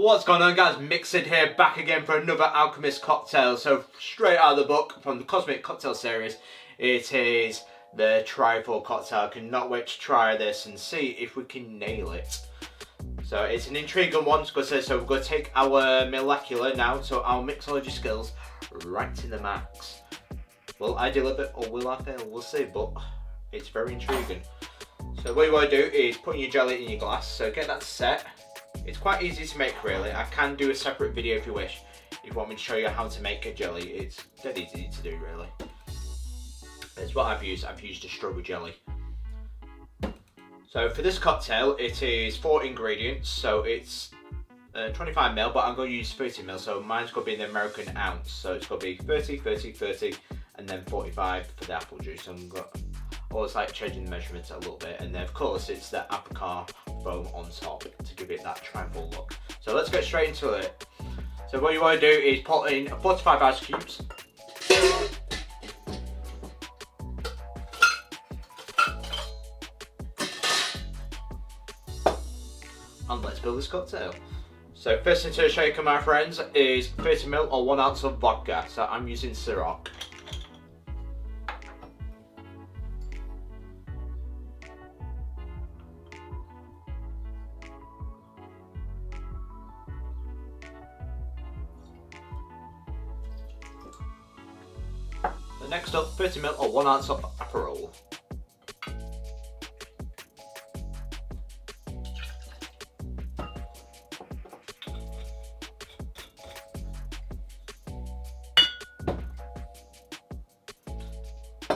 What's going on, guys? Mixed here, back again for another Alchemist cocktail. So straight out of the book from the Cosmic Cocktail series, it is the Trifle Cocktail. I cannot wait to try this and see if we can nail it. So it's an intriguing one, so we're going to take our molecular now, so our mixology skills right to the max. Will I deliver or will I fail? We'll see, but it's very intriguing. So what you want to do is put your jelly in your glass, so get that set. It's quite easy to make, really. I can do a separate video if you wish, if you want me to show you how to make a jelly. It's dead easy to do, really. It's what I've used. I've used a strawberry jelly. So for this cocktail, it is 4 ingredients, so it's 25ml, but I'm going to use 30ml, so mine's going to be the American ounce. So it's going to be 30, 30, 30, and then 45 for the apple juice. I'm going to always like changing the measurements a little bit, and then of course it's the Advocaat foam on top to give it that trifle look. So let's get straight into it. So what you want to do is put in 45 ice cubes. And let's build this cocktail. So first thing to shaker, my friends, is 30ml or 1 ounce of vodka. So I'm using Ciroc. So next up, 30ml or 1 ounce of Aperol.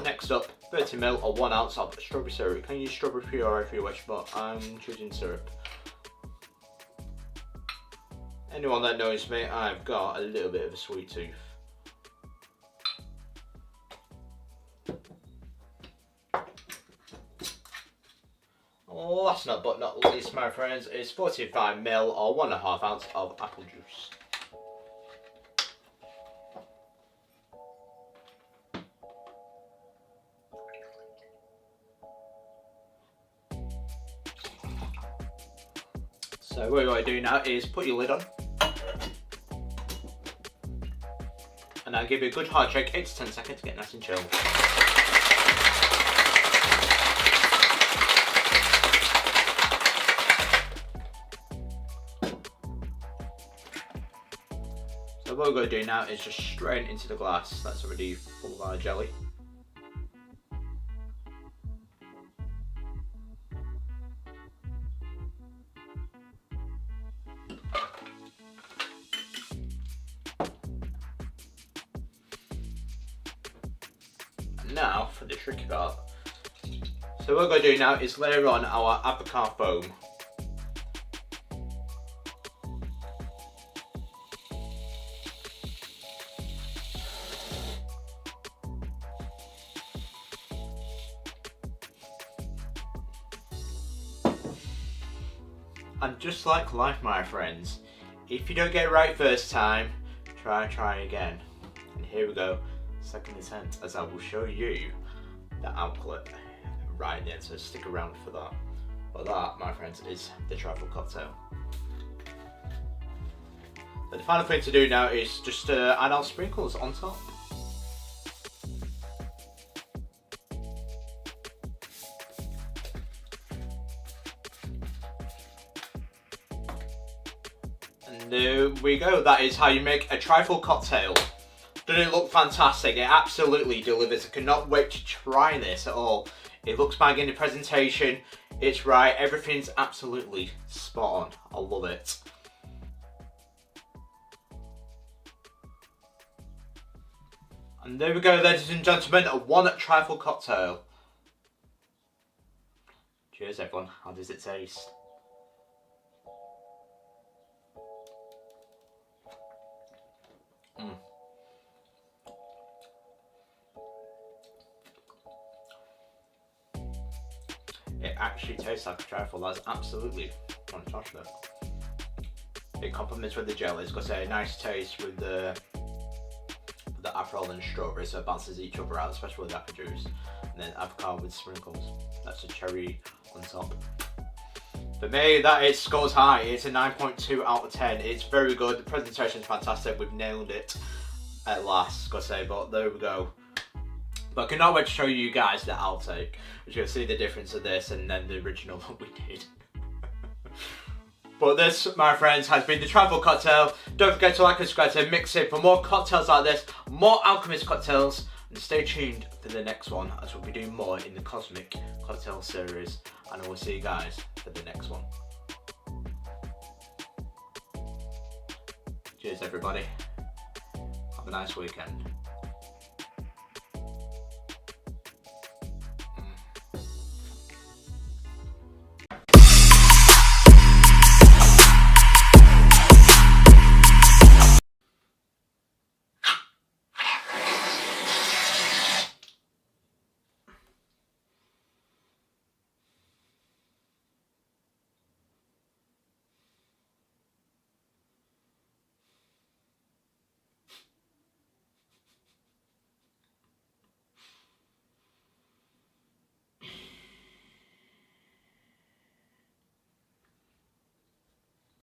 Next up, 30ml or 1 ounce of strawberry syrup. You can use strawberry puree if you wish, but I'm choosing syrup. Anyone that knows me, I've got a little bit of a sweet tooth. Last but not least, my friends, is 45ml or 1.5 ounce of apple juice. So what you want to do now is put your lid on, and I'll give you a good hard shake, 8 to 10 seconds to get nice and chilled. So what we're going to do now is just strain into the glass that's already full of our jelly. Now for the tricky part. So what we're going to do now is layer on our Advocaat foam. And just like life, my friends, if you don't get it right first time, try again. And here we go. Second attempt, as I will show you the outlet right there, so stick around for that. But that, my friends, is the Trifle Cocktail. But the final thing to do now is just add our sprinkles on top. And there we go, that is how you make a Trifle Cocktail. Doesn't it look fantastic? It absolutely delivers. I cannot wait to try this at all. It looks bang in the presentation. It's right. Everything's absolutely spot on. I love it. And there we go, ladies and gentlemen. One Trifle Cocktail. Cheers, everyone. How does it taste? It actually tastes like a trifle. That's absolutely fantastic. It complements with the jelly. It's got a nice taste with the Aperol and strawberry, so it balances each other out, especially with the apple juice. And then avocado with sprinkles. That's a cherry on top. For me, that is scores high. It's a 9.2 out of 10. It's very good. The presentation is fantastic. We've nailed it at last, gotta say, but there we go. But I cannot wait to show you guys the outtake, which you'll see the difference of this and then the original one we did. But this, my friends, has been the Trifle Cocktail. Don't forget to like and subscribe to Mix It for more cocktails like this, more Alchemist cocktails, and stay tuned for the next one as we'll be doing more in the Cosmic Cocktail series. And I will see you guys for the next one. Cheers everybody. Have a nice weekend.